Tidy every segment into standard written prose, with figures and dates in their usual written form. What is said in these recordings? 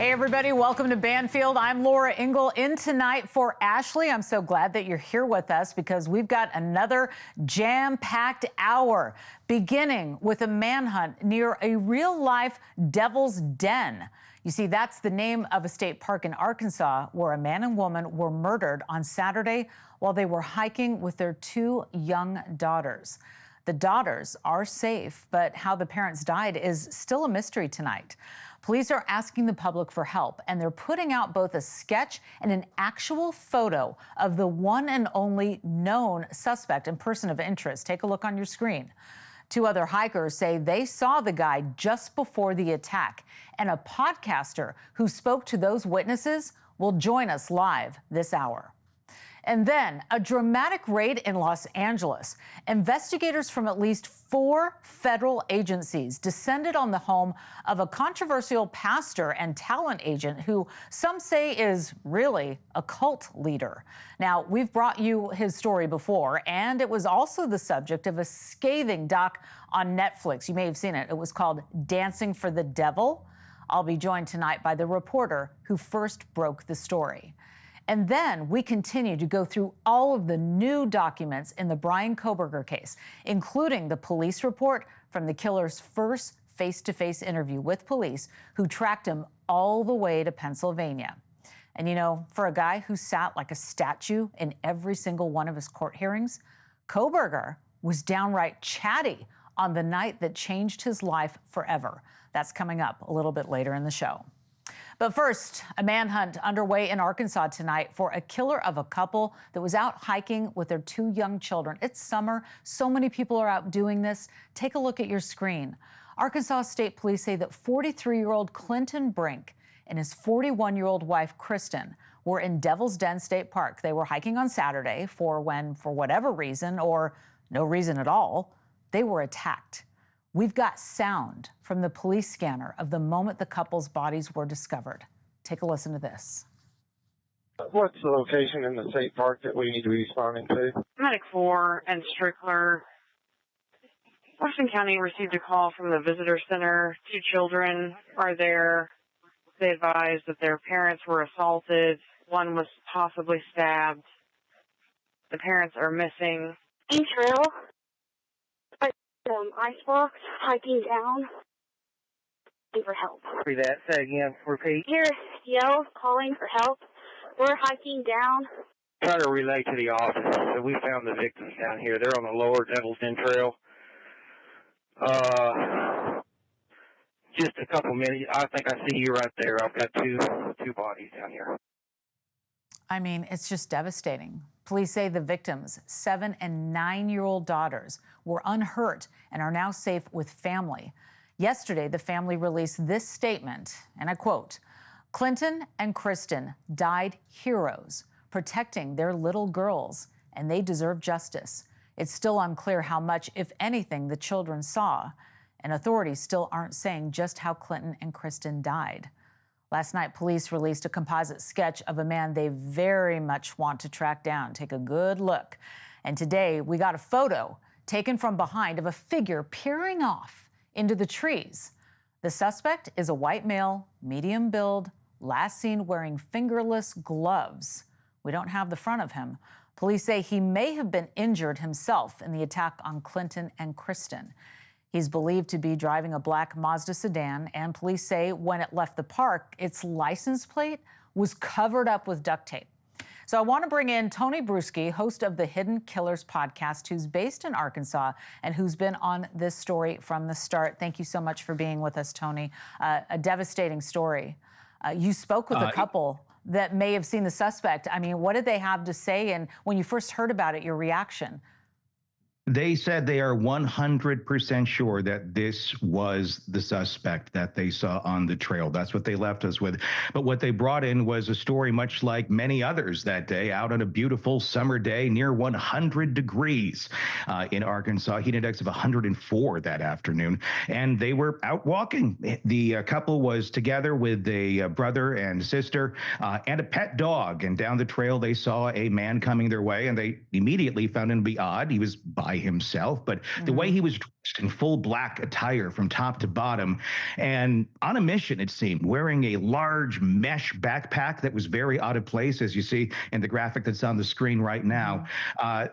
Hey, everybody. Welcome to Banfield. I'm Laura Ingle in tonight for Ashleigh. I'm so glad that you're here with us because we've got another jam-packed hour, beginning with a manhunt near a real-life devil's den. You see, that's the name of a state park in Arkansas where a man and woman were murdered on Saturday while they were hiking with their two young daughters. The daughters are safe, but how the parents died is still a mystery tonight. Police are asking the public for help, and they're putting out both a sketch and an actual photo of the one and only known suspect and person of interest. Take a look on your screen. Two other hikers say they saw the guy just before the attack, and a podcaster who spoke to those witnesses will join us live this hour. And then a dramatic raid in Los Angeles. Investigators from at least 4 federal agencies descended on the home of a controversial pastor and talent agent who some say is really a cult leader. Now, we've brought you his story before, and it was also the subject of a scathing doc on Netflix. You may have seen it. It was called Dancing for the Devil. I'll be joined tonight by the reporter who first broke the story. And then we continue to go through all of the new documents in the Bryan Kohberger case, including the police report from the killer's first face-to-face interview with police who tracked him all the way to Pennsylvania. And you know, for a guy who sat like a statue in every single one of his court hearings, Kohberger was downright chatty on the night that changed his life forever. That's coming up a little bit later in the show. But first, a manhunt underway in Arkansas tonight for a killer of a couple that was out hiking with their 2 young children. It's summer. So many people are out doing this. Take a look at your screen. Arkansas State Police say that 43-year-old Clinton Brink and his 41-year-old wife, Kristen, were in Devil's Den State Park. They were hiking on Saturday for whatever reason, or no reason at all, they were attacked. We've got sound from the police scanner of the moment the couple's bodies were discovered. Take a listen to this. What's the location in the state park that we need to be responding to? Medic 4 and Strickler. Washington County received a call from the visitor center. 2 children are there. They advised that their parents were assaulted. One was possibly stabbed. The parents are missing. Trail. Icebox, hiking down, looking for help. Repeat that. Say again. Repeat. Here, yell, calling for help. We're hiking down. Try to relay to the office that we found the victims down here. They're on the lower Devil's Den Trail. Just a couple minutes. I think I see you right there. I've got two bodies down here. I mean, it's just devastating. Police say the victims' 7- and 9-year-old daughters were unhurt and are now safe with family. Yesterday, the family released this statement, and I quote, "Clinton and Kristen died heroes, protecting their little girls, and they deserve justice. It's still unclear how much, if anything, the children saw, and authorities still aren't saying just how Clinton and Kristen died." Last night, police released a composite sketch of a man they very much want to track down. Take a good look. And today, we got a photo taken from behind of a figure peering off into the trees. The suspect is a white male, medium build, last seen wearing fingerless gloves. We don't have the front of him. Police say he may have been injured himself in the attack on Clinton and Kristen. He's believed to be driving a black Mazda sedan, and police say when it left the park, its license plate was covered up with duct tape. So I want to bring in Tony Bruschi, host of the Hidden Killers podcast, who's based in Arkansas and who's been on this story from the start. Thank you so much for being with us, Tony. A devastating story. You spoke with a couple that may have seen the suspect. I mean, what did they have to say? And when you first heard about it, your reaction? They said they are 100% sure that this was the suspect that they saw on the trail. That's what they left us with. But what they brought in was a story much like many others that day, out on a beautiful summer day near 100 degrees in Arkansas, heat index of 104 that afternoon. And they were out walking. The couple was together with a brother and sister and a pet dog. And down the trail, they saw a man coming their way, and they immediately found him to be odd. He was by by himself, but the way he was dressed in full black attire from top to bottom and on a mission, it seemed, wearing a large mesh backpack that was very out of place, as you see in the graphic that's on the screen right now.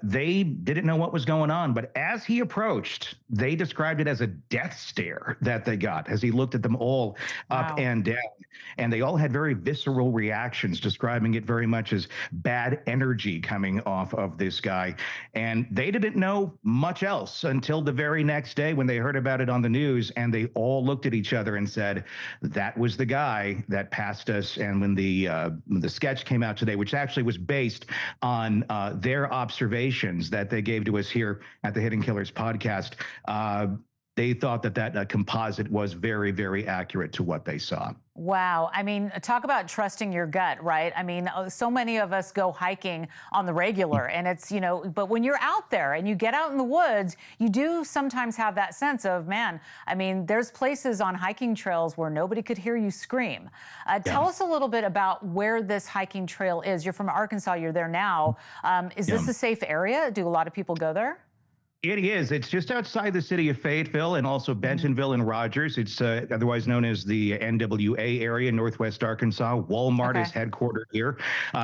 They didn't know what was going on, but as he approached, they described it as a death stare that they got as he looked at them all up and down. And they all had very visceral reactions, describing it very much as bad energy coming off of this guy. And they didn't know much else until the very next day when they heard about it on the news, and they all looked at each other and said, that was the guy that passed us. And when the sketch came out today, which actually was based on their observations that they gave to us here at the Hidden Killers podcast, they thought that composite was very, very accurate to what they saw. Wow. I mean, talk about trusting your gut, right? I mean, so many of us go hiking on the regular, and it's, but when you're out there and you get out in the woods, you do sometimes have that sense of, man, I mean, there's places on hiking trails where nobody could hear you scream. Tell us a little bit about where this hiking trail is. You're from Arkansas, you're there now. Is this a safe area? Do a lot of people go there? It is. It's just outside the city of Fayetteville and also Bentonville and Rogers. It's otherwise known as the NWA area, Northwest Arkansas. Walmart is headquartered here.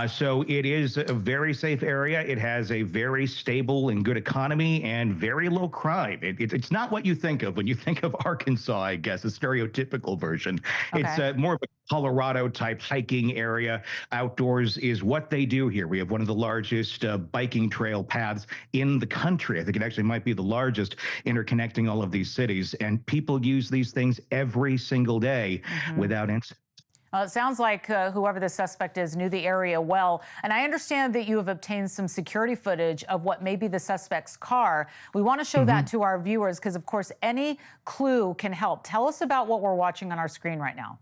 So it is a very safe area. It has a very stable and good economy and very low crime. It's not what you think of when you think of Arkansas, I guess, a stereotypical version. It's more of a Colorado type hiking area. Outdoors is what they do here. We have one of the largest biking trail paths in the country. I think it actually might be the largest, interconnecting all of these cities, and people use these things every single day without incident. Well, it sounds like whoever the suspect is knew the area well. And I understand that you have obtained some security footage of what may be the suspect's car. We want to show that to our viewers because, of course, any clue can help. Tell us about what we're watching on our screen right now.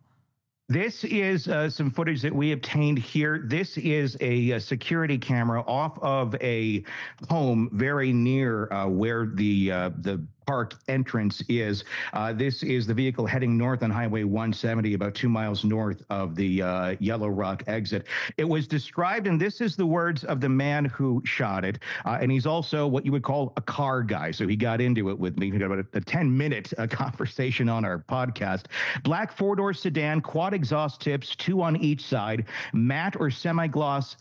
This is some footage that we obtained here. This is a security camera off of a home very near where the park entrance is. This is the vehicle heading north on Highway 170, about 2 miles north of the Yellow Rock exit. It was described, and this is the words of the man who shot it, and he's also what you would call a car guy. So he got into it with me. We got about a 10-minute conversation on our podcast. Black four-door sedan, quad exhaust tips, 2 on each side, matte or semi-gloss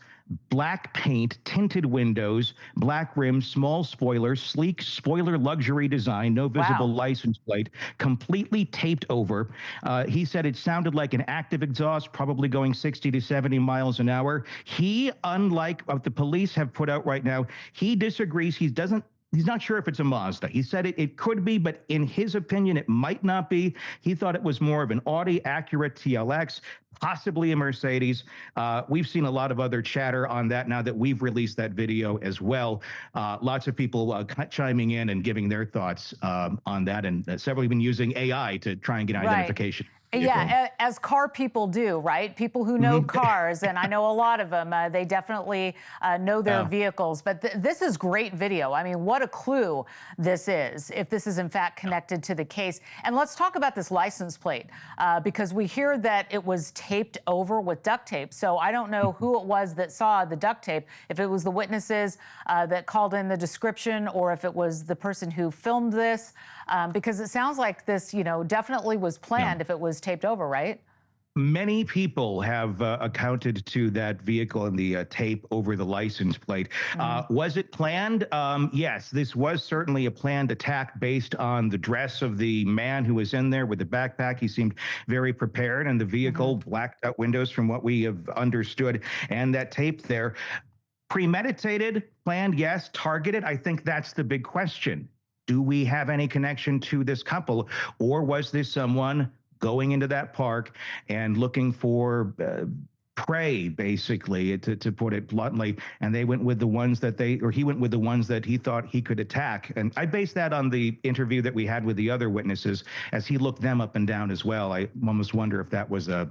black paint, tinted windows, black rims, small spoiler, sleek spoiler luxury design, no visible license plate, completely taped over. He said it sounded like an active exhaust, probably going 60 to 70 miles an hour. He, unlike what the police have put out right now, he disagrees. He's not sure if it's a Mazda. He said it could be, but in his opinion, it might not be. He thought it was more of an Audi Acura TLX, possibly a Mercedes. We've seen a lot of other chatter on that now that we've released that video as well. Lots of people chiming in and giving their thoughts on that, and several even using AI to try and get identification. Yeah, as car people do, right? People who know cars, and I know a lot of them, they definitely know their vehicles. But this is great video. I mean, what a clue this is, if this is in fact connected to the case. And let's talk about this license plate, because we hear that it was taped over with duct tape. So I don't know who it was that saw the duct tape, if it was the witnesses that called in the description, or if it was the person who filmed this, because it sounds like this, definitely was planned if it was taped over, right? Many people have accounted to that vehicle and the tape over the license plate. Was it planned? Yes, this was certainly a planned attack based on the dress of the man who was in there with the backpack. He seemed very prepared, and the vehicle, blacked out windows from what we have understood, and that tape there. Premeditated, planned, yes. Targeted, I think that's the big question. Do we have any connection to this couple, or was this someone going into that park and looking for prey, basically, to put it bluntly, and they went with the ones that he went with the ones that he thought he could attack? And I based that on the interview that we had with the other witnesses as he looked them up and down as well. I almost wonder if that was a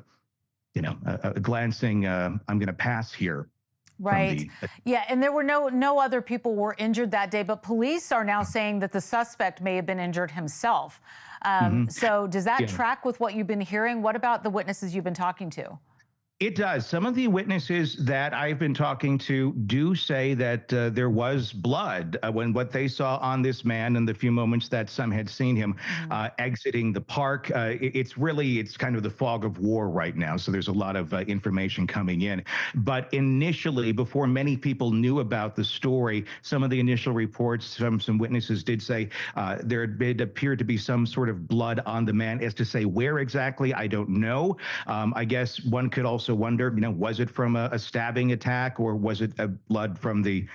glancing, I'm going to pass here. Right. Yeah, and there were no other people were injured that day, but police are now saying that the suspect may have been injured himself. So does that track with what you've been hearing? What about the witnesses you've been talking to? It does. Some of the witnesses that I've been talking to do say that there was blood when what they saw on this man in the few moments that some had seen him exiting the park. It's kind of the fog of war right now. So there's a lot of information coming in. But initially, before many people knew about the story, some of the initial reports from some witnesses did say there had appeared to be some sort of blood on the man. As to say where exactly, I don't know. I guess one could also wonder, was it from a stabbing attack or was it blood from the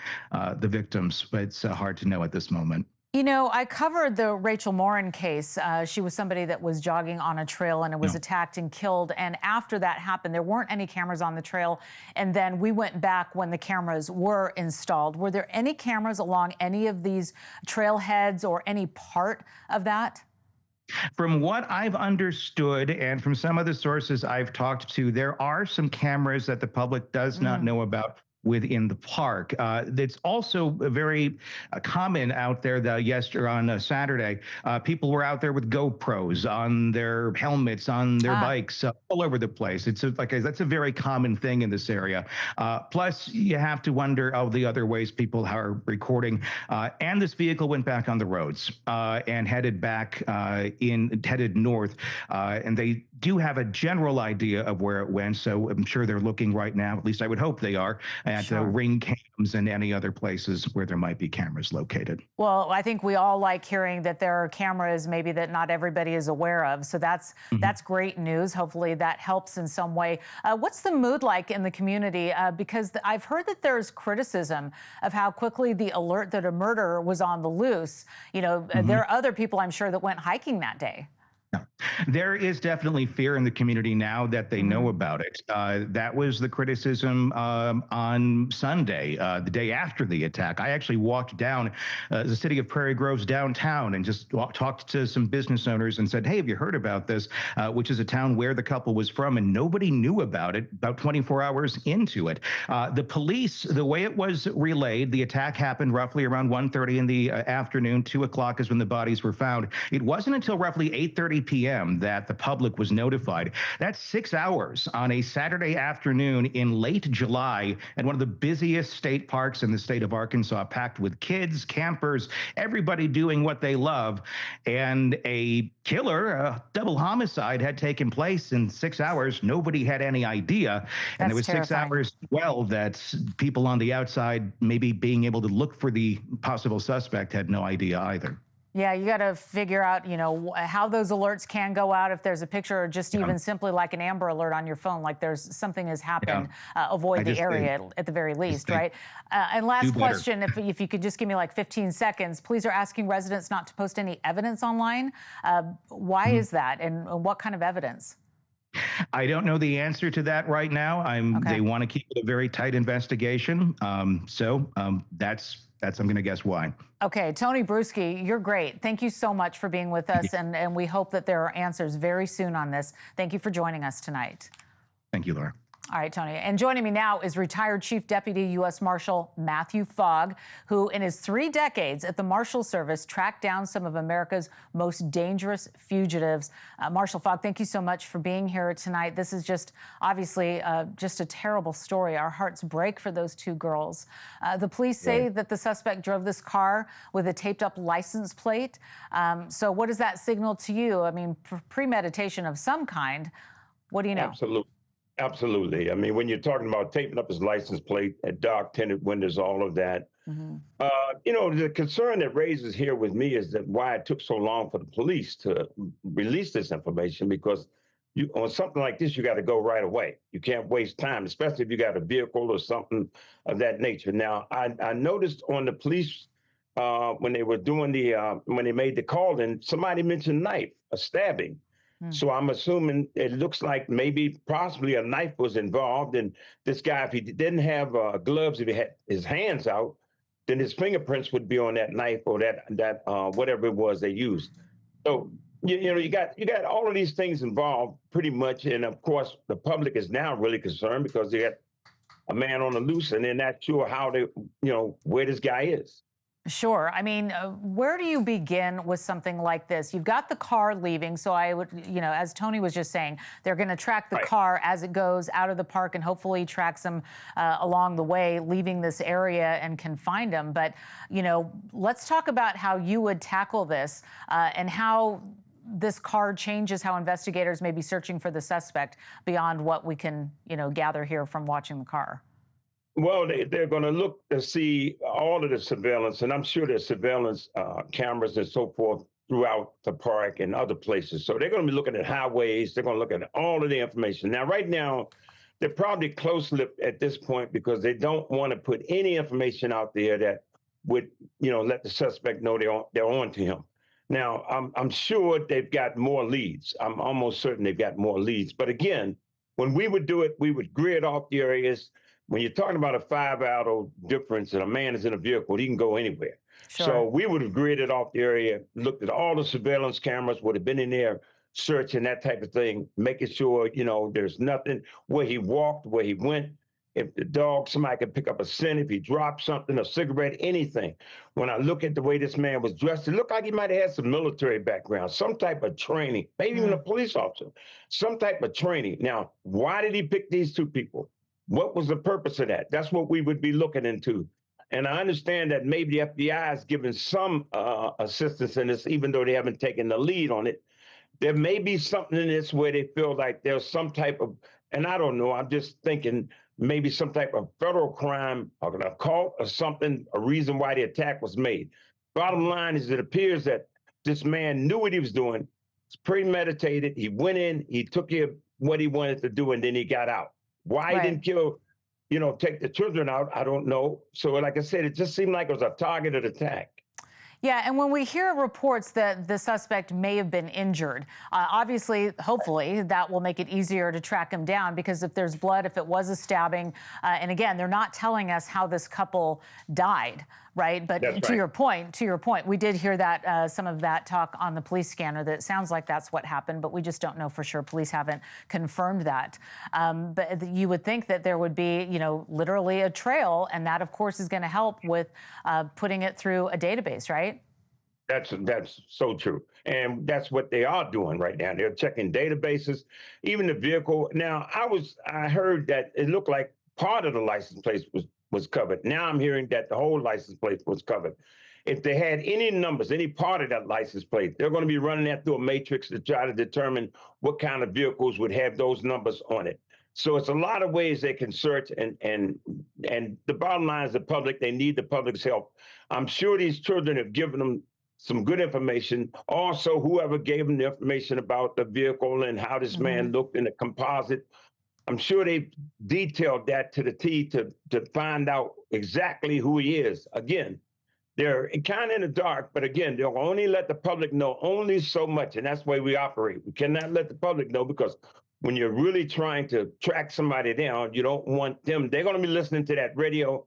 victims? But it's hard to know at this moment. I covered the Rachel Morin case. She was somebody that was jogging on a trail and it was attacked and killed. And after that happened, there weren't any cameras on the trail. And then we went back when the cameras were installed. Were there any cameras along any of these trailheads or any part of that? From what I've understood and from some of the sources I've talked to, there are some cameras that the public does not know about within the park. It's also very common out there that yesterday on Saturday, people were out there with GoPros on their helmets, on their bikes, all over the place. That's a very common thing in this area. Plus, you have to wonder the other ways people are recording. And this vehicle went back on the roads and headed north. And they do have a general idea of where it went. So I'm sure they're looking right now, at least I would hope they are, at ring cams and any other places where there might be cameras located. Well, I think we all like hearing that there are cameras maybe that not everybody is aware of. So that's great news. Hopefully that helps in some way. What's the mood like in the community? Because I've heard that there's criticism of how quickly the alert that a murder was on the loose. There are other people, I'm sure, that went hiking that day. There is definitely fear in the community now that they know about it. That was the criticism on Sunday, the day after the attack. I actually walked down the city of Prairie Grove's downtown and just talked to some business owners and said, hey, have you heard about this? Which is a town where the couple was from, and nobody knew about it about 24 hours into it. The police, the way it was relayed, the attack happened roughly around 1:30 in the afternoon. 2 o'clock is when the bodies were found. It wasn't until roughly 8:30 p.m. that the public was notified. That's 6 hours on a Saturday afternoon in late July at one of the busiest state parks in the state of Arkansas, packed with kids, campers, everybody doing what they love. And a killer, a double homicide, had taken place in 6 hours. Nobody had any idea. And there was terrifying. 6 hours, well, that people on the outside, maybe being able to look for the possible suspect, had no idea either. Yeah, you got to figure out, how those alerts can go out if there's a picture, or just even simply like an Amber Alert on your phone, like there's something has happened. Avoid the area at the very least, right? And last question, if you could just give me like 15 seconds, police are asking residents not to post any evidence online. Why is that, and what kind of evidence? I don't know the answer to that right now. They want to keep it a very tight investigation. That's I'm going to guess why. Okay, Tony Bruschi, you're great. Thank you so much for being with us, and we hope that there are answers very soon on this. Thank you for joining us tonight. Thank you, Laura. All right, Tony. And joining me now is retired Chief Deputy U.S. Marshal Matthew Fogg, who in his 3 decades at the Marshal Service tracked down some of America's most dangerous fugitives. Marshal Fogg, thank you so much for being here tonight. This is just obviously just a terrible story. Our hearts break for those 2 girls. The police say that the suspect drove this car with a taped up license plate. So what does that signal to you? I mean, premeditation of some kind. What do you know? Absolutely. I mean, when you're talking about taping up his license plate at dark tinted windows, all of that, the concern that raises here with me is that why it took so long for the police to release this information, because on something like this, you got to go right away. You can't waste time, especially if you got a vehicle or something of that nature. Now, I noticed on the police when they were doing when they made the call, and somebody mentioned knife, a stabbing. So I'm assuming it looks like possibly a knife was involved. And this guy, if he didn't have gloves, if he had his hands out, then his fingerprints would be on that knife or that whatever it was they used. So you got all of these things involved pretty much. And of course, the public is now really concerned because they got a man on the loose and they're not sure how where this guy is. Sure. I mean, where do you begin with something like this? You've got the car leaving. So I would, as Tony was just saying, they're going to track the car as it goes out of the park and hopefully tracks them along the way, leaving this area and can find them. But, let's talk about how you would tackle this and how this car changes how investigators may be searching for the suspect beyond what we can, gather here from watching the car. Well, they're going to look to see all of the surveillance, and I'm sure there's surveillance cameras and so forth throughout the park and other places. So they're going to be looking at highways. They're going to look at all of the information. Now, right now, they're probably close-lipped at this point because they don't want to put any information out there that would, let the suspect know they're on to him. Now, I'm sure they've got more leads. I'm almost certain they've got more leads. But again, when we would do it, we would grid off the areas. When you're talking about a 5-hour difference and a man is in a vehicle, he can go anywhere. Sure. So we would have gridded off the area, looked at all the surveillance cameras, would have been in there searching that type of thing, making sure, there's nothing where he walked, where he went. If the dog, somebody could pick up a scent, if he dropped something, a cigarette, anything. When I look at the way this man was dressed, it looked like he might have had some military background, some type of training, maybe even a police officer, some type of training. Now, why did he pick these two people? What was the purpose of that? That's what we would be looking into. And I understand that maybe the FBI is giving some assistance in this, even though they haven't taken the lead on it. There may be something in this where they feel like there's some type of, and I don't know, I'm just thinking maybe some type of federal crime or an occult or something, a reason why the attack was made. Bottom line is it appears that this man knew what he was doing. It's premeditated. He went in, he took care of what he wanted to do, and then he got out. Why he didn't kill, take the children out, I don't know. So like I said, it just seemed like it was a targeted attack. Yeah, and when we hear reports that the suspect may have been injured, obviously, hopefully, that will make it easier to track him down because if there's blood, if it was a stabbing, and again, they're not telling us how this couple died, right? But to your point, we did hear that some of that talk on the police scanner that it sounds like that's what happened, but we just don't know for sure. Police haven't confirmed that. But you would think that there would be, literally a trail, and that, of course, is going to help with putting it through a database, right? That's so true. And that's what they are doing right now. They're checking databases, even the vehicle. Now, I heard that it looked like part of the license plate was covered. Now I'm hearing that the whole license plate was covered. If they had any numbers, any part of that license plate, they're going to be running that through a matrix to try to determine what kind of vehicles would have those numbers on it. So it's a lot of ways they can search, and the bottom line is the public, they need the public's help. I'm sure these children have given them some good information. Also, whoever gave them the information about the vehicle and how this man looked in the composite, I'm sure they detailed that to the T to find out exactly who he is. Again, they're kind of in the dark, but again, they'll only let the public know only so much, and that's the way we operate. We cannot let the public know because when you're really trying to track somebody down, you don't want them. They're going to be listening to that radio.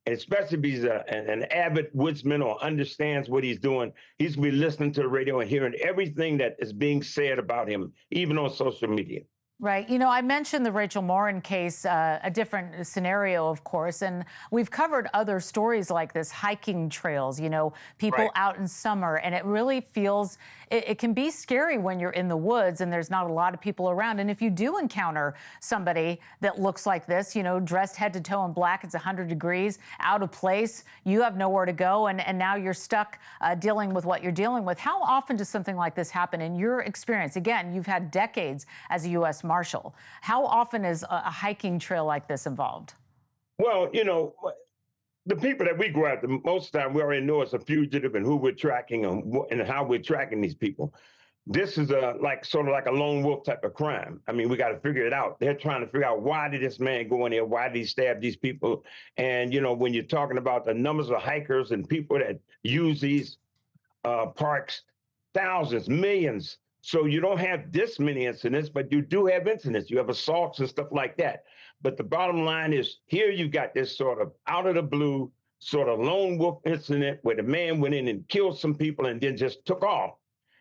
And especially if he's an avid woodsman or understands what he's doing, he's going to be listening to the radio and hearing everything that is being said about him, even on social media. Right. I mentioned the Rachel Morin case, a different scenario, of course, and we've covered other stories like this, hiking trails, people out in summer, and it really feels, it can be scary when you're in the woods and there's not a lot of people around. And if you do encounter somebody that looks like this, dressed head to toe in black, it's 100 degrees, out of place, you have nowhere to go, and now you're stuck dealing with what you're dealing with. How often does something like this happen in your experience? Again, you've had decades as a U.S. Marshal. How often is a hiking trail like this involved? Well, the people that we go after, most of the time we already know it's a fugitive and who we're tracking and how we're tracking these people. This is sort of like a lone wolf type of crime. I mean, we got to figure it out. They're trying to figure out why did this man go in there? Why did he stab these people? And, when you're talking about the numbers of hikers and people that use these parks, thousands, millions. So you don't have this many incidents, but you do have incidents. You have assaults and stuff like that. But the bottom line is here you got this sort of out of the blue sort of lone wolf incident where the man went in and killed some people and then just took off.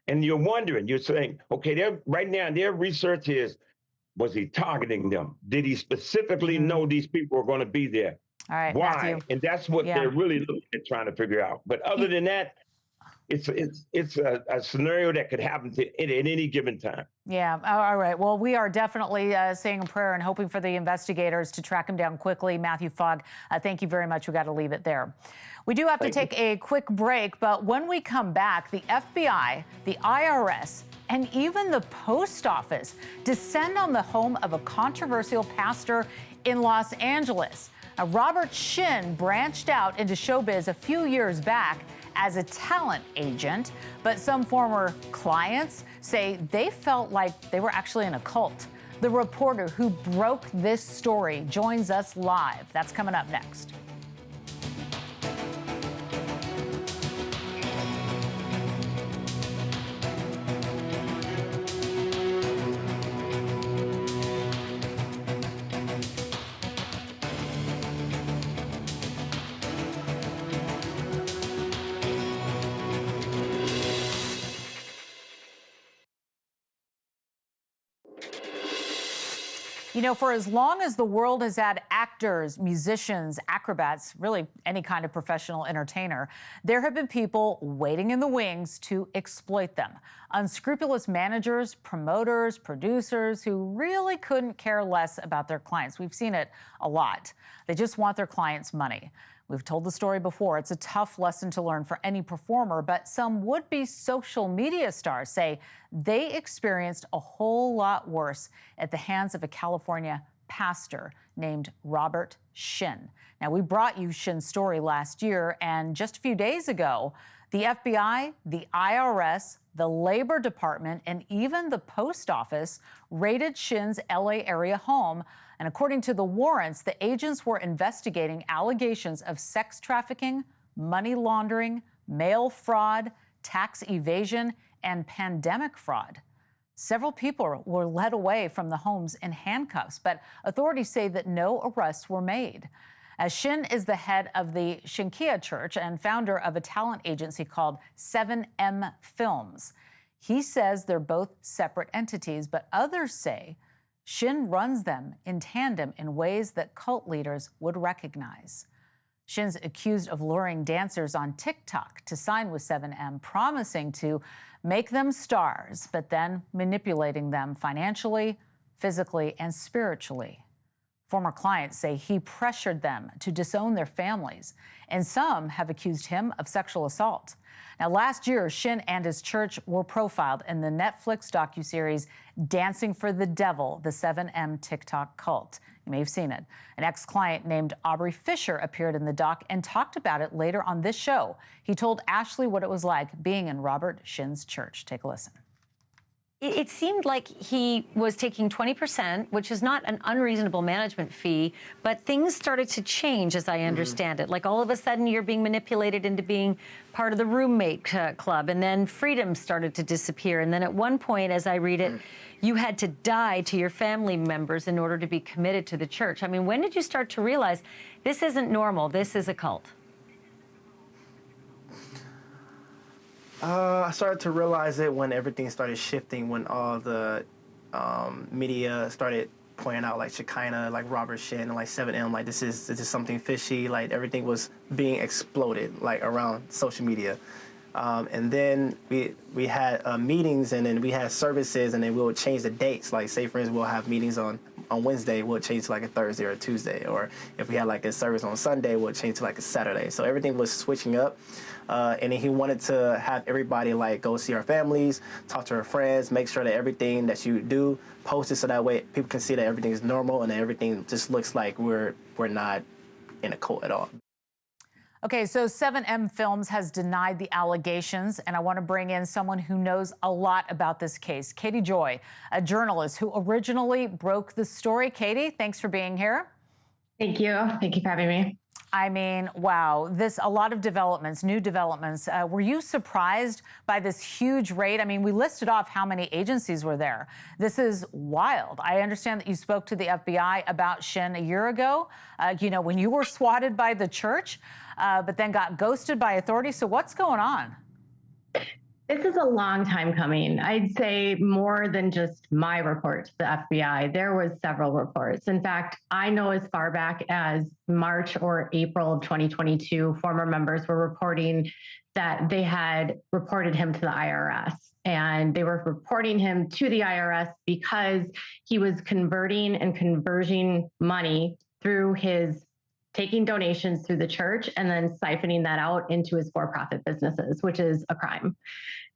And you're wondering, you're saying, okay, right now their research is, was he targeting them? Did he specifically know these people were going to be there? All right, Why? Matthew. And that's what they're really looking at trying to figure out. But other than that, it's a scenario that could happen at any given time. Yeah. All right. Well, we are definitely saying a prayer and hoping for the investigators to track him down quickly. Matthew Fogg, thank you very much. We got to leave it there. We do have to take a quick break, but when we come back, the FBI, the IRS, and even the post office descend on the home of a controversial pastor in Los Angeles. Robert Shin branched out into showbiz a few years back as a talent agent, but some former clients say they felt like they were actually in a cult. The reporter who broke this story joins us live. That's coming up next. You know, for as long as the world has had actors, musicians, acrobats, really any kind of professional entertainer, there have been people waiting in the wings to exploit them. Unscrupulous managers, promoters, producers who really couldn't care less about their clients. We've seen it a lot. They just want their clients' money. We've told the story before. It's a tough lesson to learn for any performer, but some would-be social media stars say they experienced a whole lot worse at the hands of a California pastor named Robert Shin. Now, we brought you Shin's story last year, and just a few days ago, the FBI, the IRS, the Labor Department, and even the post office raided Shin's LA area home. And according to the warrants, the agents were investigating allegations of sex trafficking, money laundering, mail fraud, tax evasion, and pandemic fraud. Several people were led away from the homes in handcuffs, but authorities say that no arrests were made. As Shin is the head of the Shinkia Church and founder of a talent agency called 7M Films. He says they're both separate entities, but others say Shin runs them in tandem in ways that cult leaders would recognize. Shin's accused of luring dancers on TikTok to sign with 7M, promising to make them stars, but then manipulating them financially, physically, and spiritually. Former clients say he pressured them to disown their families, and some have accused him of sexual assault. Now, last year, Shin and his church were profiled in the Netflix docuseries Dancing for the Devil, the 7M TikTok cult. You may have seen it. An ex-client named Aubrey Fisher appeared in the doc and talked about it later on this show. He told Ashleigh what it was like being in Robert Shin's church. Take a listen. It seemed like he was taking 20%, which is not an unreasonable management fee, but things started to change, as I understand it. Like all of a sudden, you're being manipulated into being part of the roommate club, and then freedom started to disappear. And then at one point, as I read it, you had to die to your family members in order to be committed to the church. I mean, when did you start to realize this isn't normal, this is a cult? I started to realize it when everything started shifting, when all the media started pointing out like Shekinah, like Robert Shin, and like 7M, like this is something fishy. Like everything was being exploded like around social media. And then we had meetings, and then we had services, and then we would change the dates. Like say for instance, we'll have meetings on Wednesday, we'll change to like a Thursday or a Tuesday. Or if we had like a service on Sunday, we'll change to like a Saturday. So everything was switching up. And then he wanted to have everybody like go see our families, talk to our friends, make sure that everything that you do, post it so that way people can see that everything is normal and that everything just looks like we're not in a cult at all. Okay, so 7M Films has denied the allegations, and I want to bring in someone who knows a lot about this case, Katie Joy, a journalist who originally broke the story. Katie, thanks for being here. Thank you. Thank you for having me. I mean, wow, a lot of developments, new developments. Were you surprised by this huge raid? I mean, we listed off how many agencies were there. This is wild. I understand that you spoke to the FBI about Shin a year ago, when you were swatted by the church, but then got ghosted by authorities. So what's going on? This is a long time coming. I'd say more than just my report to the FBI. There was several reports. In fact, I know as far back as March or April of 2022, former members were reporting that they had reported him to the IRS. And they were reporting him to the IRS because he was converting and converging money through his taking donations through the church and then siphoning that out into his for-profit businesses, which is a crime.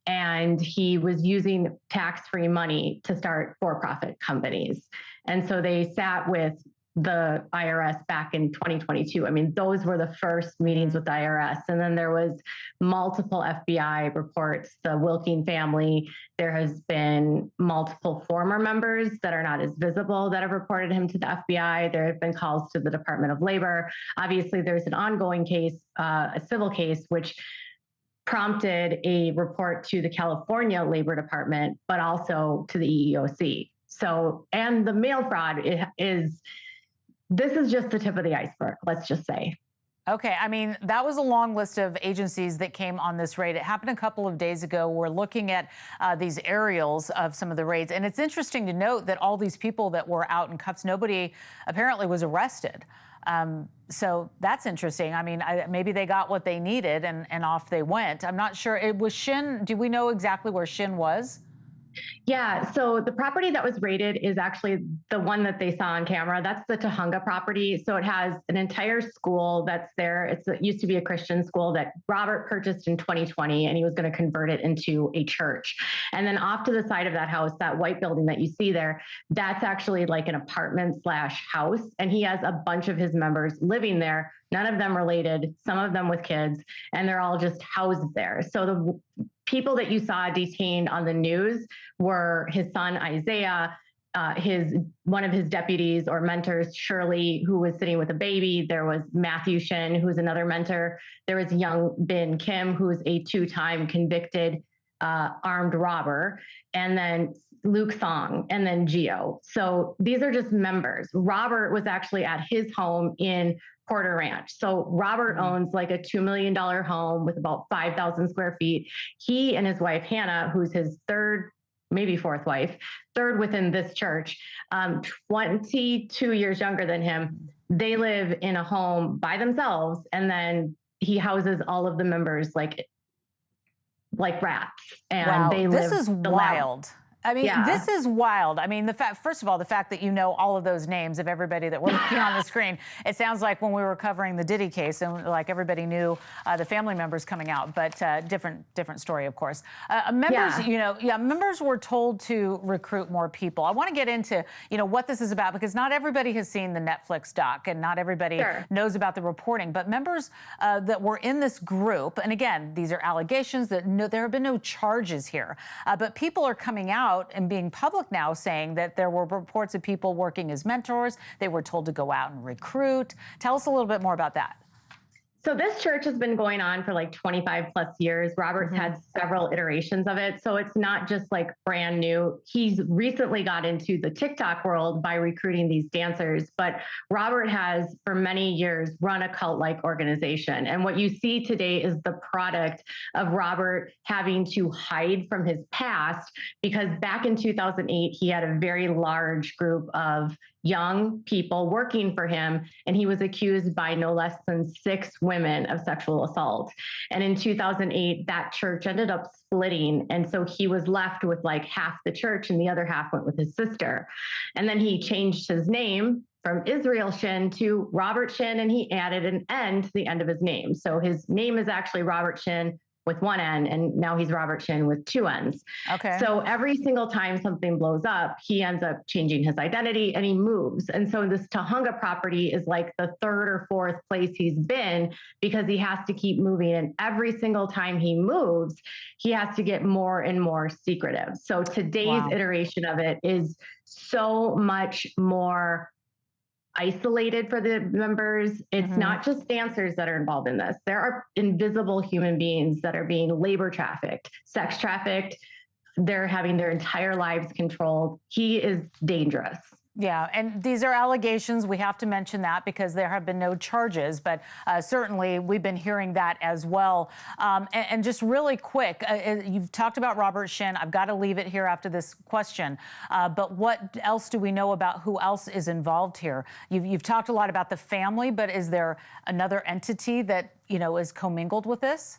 And he was using tax-free money to start for-profit companies. And so they sat with the IRS back in 2022. I mean, those were the first meetings with the IRS. And then there was multiple FBI reports, the Wilking family. There has been multiple former members that are not as visible that have reported him to the FBI. There have been calls to the Department of Labor. Obviously, there's an ongoing case, a civil case, which prompted a report to the California Labor Department, but also to the EEOC. So, and the mail fraud this is just the tip of the iceberg, let's just say. Okay, I mean, that was a long list of agencies that came on this raid. It happened a couple of days ago. We're looking at these aerials of some of the raids. And it's interesting to note that all these people that were out in cuffs, nobody apparently was arrested. So that's interesting. I mean, maybe they got what they needed and off they went. I'm not sure. It was Shin. Do we know exactly where Shin was? Yeah, so the property that was raided is actually the one that they saw on camera. That's the Tujunga property. So it has an entire school that's there. It used to be a Christian school that Robert purchased in 2020, and he was going to convert it into a church. And then off to the side of that house, that white building that you see there, that's actually like an apartment/house. And he has a bunch of his members living there, none of them related, some of them with kids, and they're all just housed there. So the people that you saw detained on the news were his son, Isaiah, one of his deputies or mentors, Shirley, who was sitting with a baby. There was Matthew Shin, who was another mentor. There was Young Bin Kim, who was a 2-time convicted armed robber. And then Luke Song, and then Gio. So these are just members. Robert was actually at his home in Porter Ranch. So Robert owns like a $2 million home with about 5,000 square feet. He and his wife, Hannah, who's his third, maybe fourth wife, third within this church, 22 years younger than him, they live in a home by themselves. And then he houses all of the members like rats. And wow, they live. This is wild. I mean, Yeah. This is wild. I mean, first of all, the fact that you know all of those names of everybody that we're looking on the screen, it sounds like when we were covering the Diddy case and like everybody knew the family members coming out, but different story, of course. Members, members were told to recruit more people. I want to get into, what this is about, because not everybody has seen the Netflix doc and not everybody knows about the reporting, but members that were in this group, and again, these are allegations that there have been no charges here, but people are coming out and being public now saying that there were reports of people working as mentors. They were told to go out and recruit. Tell us a little bit more about that. So this church has been going on for like 25 plus years. Robert's had several iterations of it. So it's not just like brand new. He's recently got into the TikTok world by recruiting these dancers, but Robert has for many years run a cult-like organization. And what you see today is the product of Robert having to hide from his past, because back in 2008, he had a very large group of young people working for him, and he was accused by no less than 6 women of sexual assault. And in 2008, that church ended up splitting, and so he was left with like half the church and the other half went with his sister. And then he changed his name from Israel Shin to Robert Shin, and he added an N to the end of his name. So his name is actually Robert Shin with 1 N, and now he's Robert Shin with 2 N's. Okay. So every single time something blows up, he ends up changing his identity and he moves. And so this Tujunga property is like the 3rd or 4th place he's been, because he has to keep moving. And every single time he moves, he has to get more and more secretive. So today's iteration of it is so much more isolated for the members. It's not just dancers that are involved in this. There are invisible human beings that are being labor trafficked, sex trafficked. They're having their entire lives controlled. He is dangerous. Yeah, and these are allegations. We have to mention that because there have been no charges, but certainly we've been hearing that as well. And just really quick, you've talked about Robert Shin. I've got to leave it here after this question. But what else do we know about who else is involved here? You've talked a lot about the family, but is there another entity that, is commingled with this?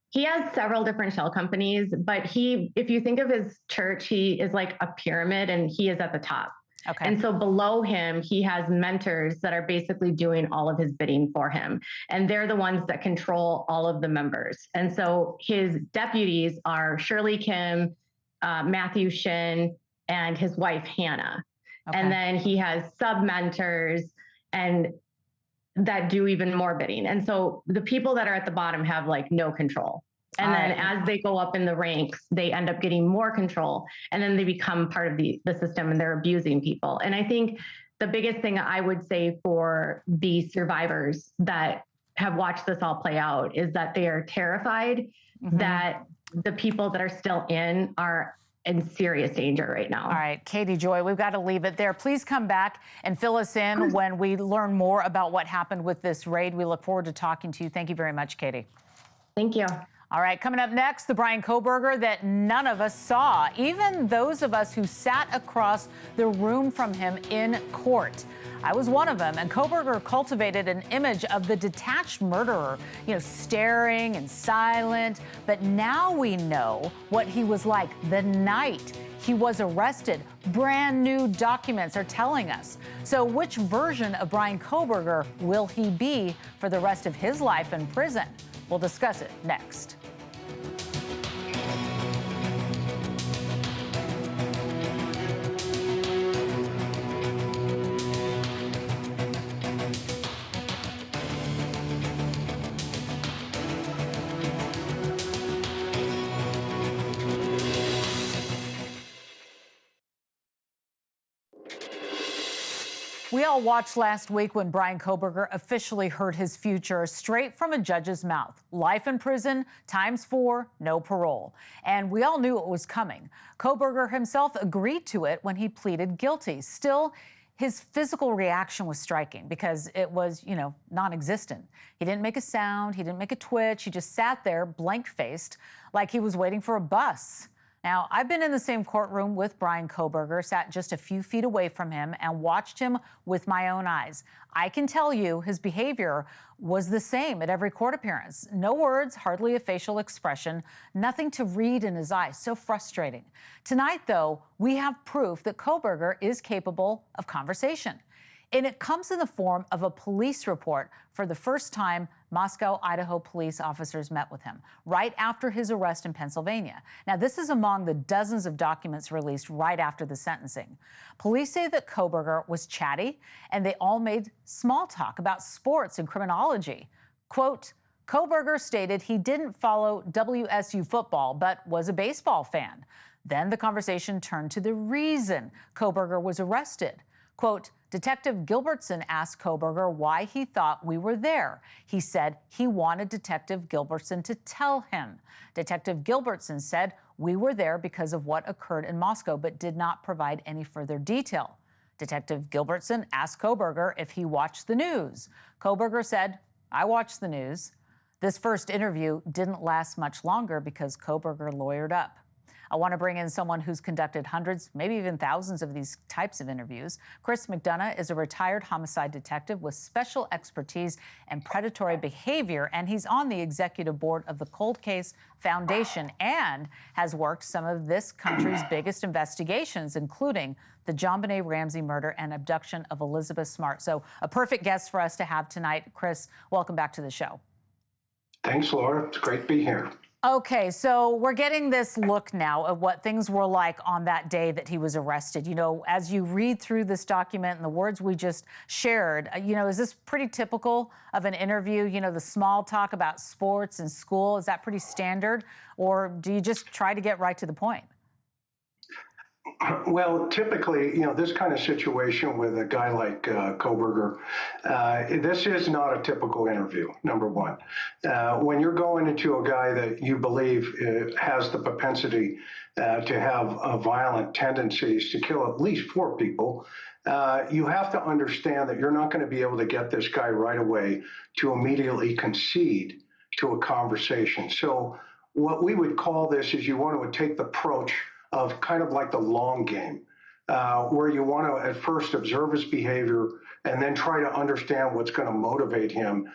He has several different shell companies, but if you think of his church, he is like a pyramid and he is at the top. Okay. And so below him, he has mentors that are basically doing all of his bidding for him. And they're the ones that control all of the members. And so his deputies are Shirley Kim, Matthew Shin, and his wife, Hannah. Okay. And then he has sub-mentors and that do even more bidding. And so the people that are at the bottom have like no control. And then as they go up in the ranks, they end up getting more control. And then they become part of the system and they're abusing people. And I think the biggest thing I would say for the survivors that have watched this all play out is that they are terrified that the people that are still in are in serious danger right now. All right, Katie Joy, we've got to leave it there. Please come back and fill us in when we learn more about what happened with this raid. We look forward to talking to you. Thank you very much, Katie. Thank you. All right, coming up next, the Bryan Kohberger that none of us saw, even those of us who sat across the room from him in court. I was one of them, and Kohberger cultivated an image of the detached murderer, staring and silent. But now we know what he was like the night he was arrested. Brand new documents are telling us. So which version of Bryan Kohberger will he be for the rest of his life in prison? We'll discuss it next. We all watched last week when Bryan Kohberger officially heard his future straight from a judge's mouth. Life in prison, ×4, no parole. And we all knew it was coming. Kohberger himself agreed to it when he pleaded guilty. Still, his physical reaction was striking because it was, non-existent. He didn't make a sound, he didn't make a twitch, he just sat there blank-faced like he was waiting for a bus. Now, I've been in the same courtroom with Bryan Kohberger, sat just a few feet away from him and watched him with my own eyes. I can tell you his behavior was the same at every court appearance. No words, hardly a facial expression, nothing to read in his eyes. So frustrating. Tonight, though, we have proof that Kohberger is capable of conversation. And it comes in the form of a police report for the first time Moscow, Idaho police officers met with him right after his arrest in Pennsylvania. Now, this is among the dozens of documents released right after the sentencing. Police say that Kohberger was chatty and they all made small talk about sports and criminology. Quote, Kohberger stated he didn't follow WSU football, but was a baseball fan. Then the conversation turned to the reason Kohberger was arrested. Quote, Detective Gilbertson asked Kohberger why he thought we were there. He said he wanted Detective Gilbertson to tell him. Detective Gilbertson said we were there because of what occurred in Moscow, but did not provide any further detail. Detective Gilbertson asked Kohberger if he watched the news. Kohberger said, I watched the news. This first interview didn't last much longer because Kohberger lawyered up. I want to bring in someone who's conducted hundreds, maybe even thousands of these types of interviews. Chris McDonough is a retired homicide detective with special expertise in predatory behavior, and he's on the executive board of the Cold Case Foundation and has worked some of this country's biggest investigations, including the Jon Benet Ramsey murder and abduction of Elizabeth Smart. So a perfect guest for us to have tonight. Chris, welcome back to the show. Thanks, Laura. It's great to be here. Okay, so we're getting this look now at what things were like on that day that he was arrested. As you read through this document and the words we just shared, is this pretty typical of an interview? The small talk about sports and school, is that pretty standard? Or do you just try to get right to the point? Well, typically, this kind of situation with a guy like Kohberger, this is not a typical interview, number one. When you're going into a guy that you believe has the propensity to have violent tendencies to kill at least 4 people, you have to understand that you're not going to be able to get this guy right away to immediately concede to a conversation. So what we would call this is you want to take the approach of kind of like the long game, where you want to at first observe his behavior and then try to understand what's going to motivate him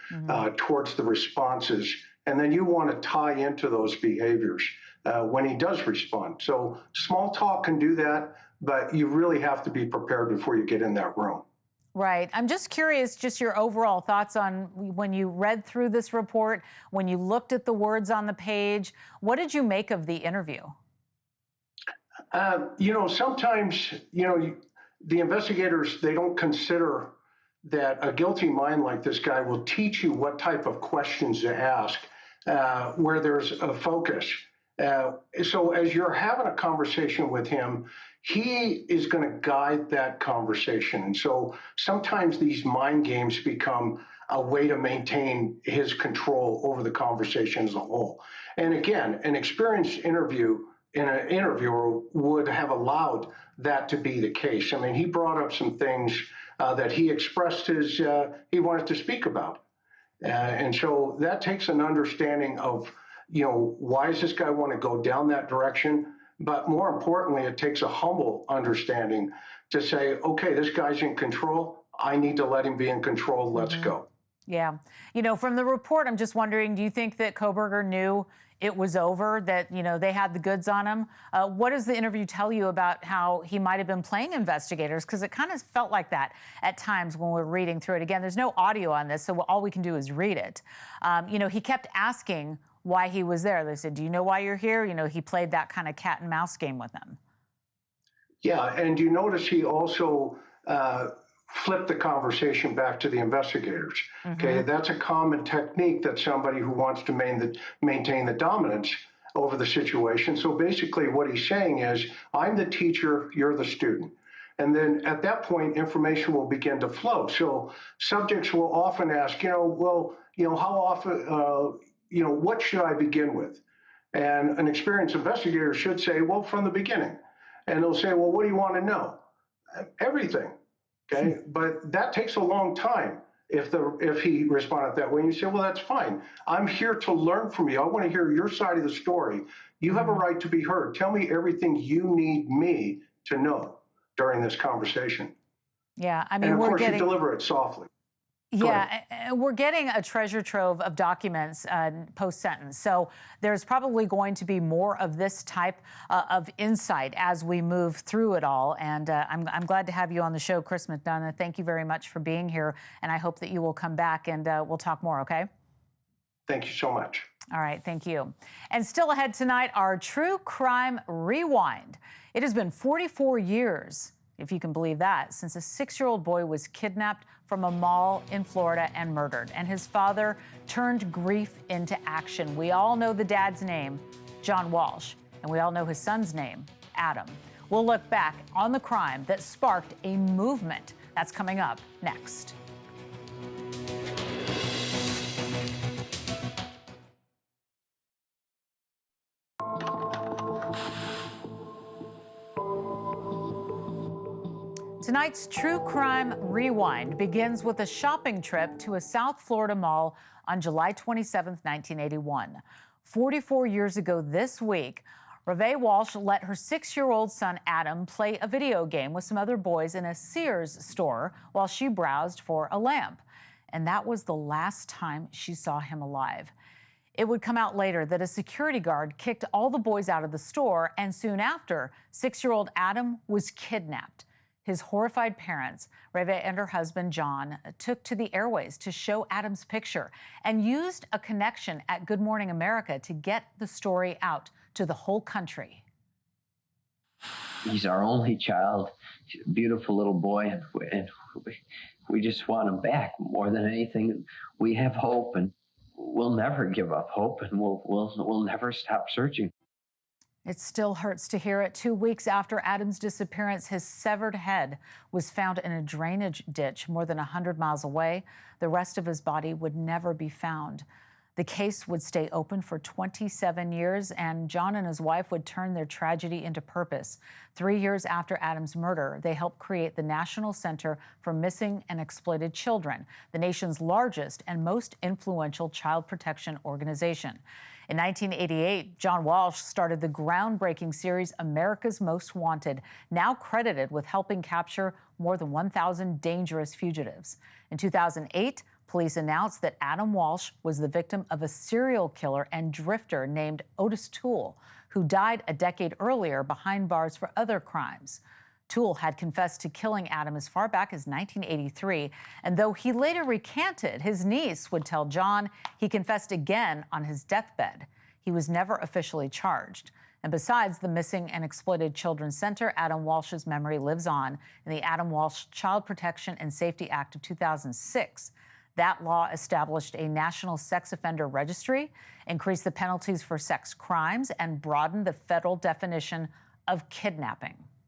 towards the responses. And then you want to tie into those behaviors when he does respond. So small talk can do that, but you really have to be prepared before you get in that room. Right. I'm just curious, just your overall thoughts on when you read through this report, when you looked at the words on the page, what did you make of the interview? Sometimes, the investigators, they don't consider that a guilty mind like this guy will teach you what type of questions to ask, where there's a focus. So as you're having a conversation with him, he is going to guide that conversation. And so sometimes these mind games become a way to maintain his control over the conversation as a whole. And again, an experienced interviewer would have allowed that to be the case. I mean, he brought up some things that he expressed he wanted to speak about. And so that takes an understanding of, why does this guy want to go down that direction? But more importantly, it takes a humble understanding to say, okay, this guy's in control. I need to let him be in control. Let's go. Yeah. From the report, I'm just wondering, do you think that Kohberger knew it was over, that, they had the goods on him? What does the interview tell you about how he might have been playing investigators? Because it kind of felt like that at times when we're reading through it. Again, there's no audio on this, so all we can do is read it. He kept asking why he was there. They said, do you know why you're here? He played that kind of cat and mouse game with them. Yeah, and you notice he also flipped the conversation back to the investigators. Okay, that's a common technique that somebody who wants to maintain the dominance over the situation. So basically what he's saying is, I'm the teacher, you're the student. And then at that point, information will begin to flow. So subjects will often ask, how often, what should I begin with? And an experienced investigator should say, well, from the beginning. And they'll say, well, what do you want to know? Everything. Okay, but that takes a long time if he responded that way. And you say, well, that's fine. I'm here to learn from you. I want to hear your side of the story. You have a right to be heard. Tell me everything you need me to know during this conversation. Yeah, I mean, and of course, you deliver it softly. Yeah, we're getting a treasure trove of documents post-sentence. So there's probably going to be more of this type of insight as we move through it all. And I'm glad to have you on the show, Chris McDonough. Thank you very much for being here. And I hope that you will come back and we'll talk more, okay? Thank you so much. All right, thank you. And still ahead tonight, our True Crime Rewind. It has been 44 years, if you can believe that, since a 6-year-old boy was kidnapped from a mall in Florida and murdered. And his father turned grief into action. We all know the dad's name, John Walsh, and we all know his son's name, Adam. We'll look back on the crime that sparked a movement. That's coming up next. Tonight's True Crime Rewind begins with a shopping trip to a South Florida mall on July 27, 1981. 44 years ago this week, Reve Walsh let her 6-year-old son Adam play a video game with some other boys in a Sears store while she browsed for a lamp. And that was the last time she saw him alive. It would come out later that a security guard kicked all the boys out of the store, and soon after, 6-year-old Adam was kidnapped. His horrified parents, Reve and her husband, John, took to the airways to show Adam's picture and used a connection at Good Morning America to get the story out to the whole country. He's our only child. He's a beautiful little boy, and we just want him back more than anything. We have hope, and we'll never give up hope, and we'll never stop searching. It still hurts to hear it. 2 weeks after Adam's disappearance, his severed head was found in a drainage ditch more than 100 miles away. The rest of his body would never be found. The case would stay open for 27 years, and Jon and his wife would turn their tragedy into purpose. 3 years after Adam's murder, they helped create the National Center for Missing and Exploited Children, the nation's largest and most influential child protection organization. In 1988, John Walsh started the groundbreaking series America's Most Wanted, now credited with helping capture more than 1,000 dangerous fugitives. In 2008, police announced that Adam Walsh was the victim of a serial killer and drifter named Otis Toole, who died a decade earlier behind bars for other crimes. Toole had confessed to killing Adam as far back as 1983, and though he later recanted, his niece would tell Jon he confessed again on his deathbed. He was never officially charged. And besides the Missing and Exploited Children Center, Adam Walsh's memory lives on in the Adam Walsh Child Protection and Safety Act of 2006. That law established a national sex offender registry, increased the penalties for sex crimes, and broadened the federal definition of kidnapping.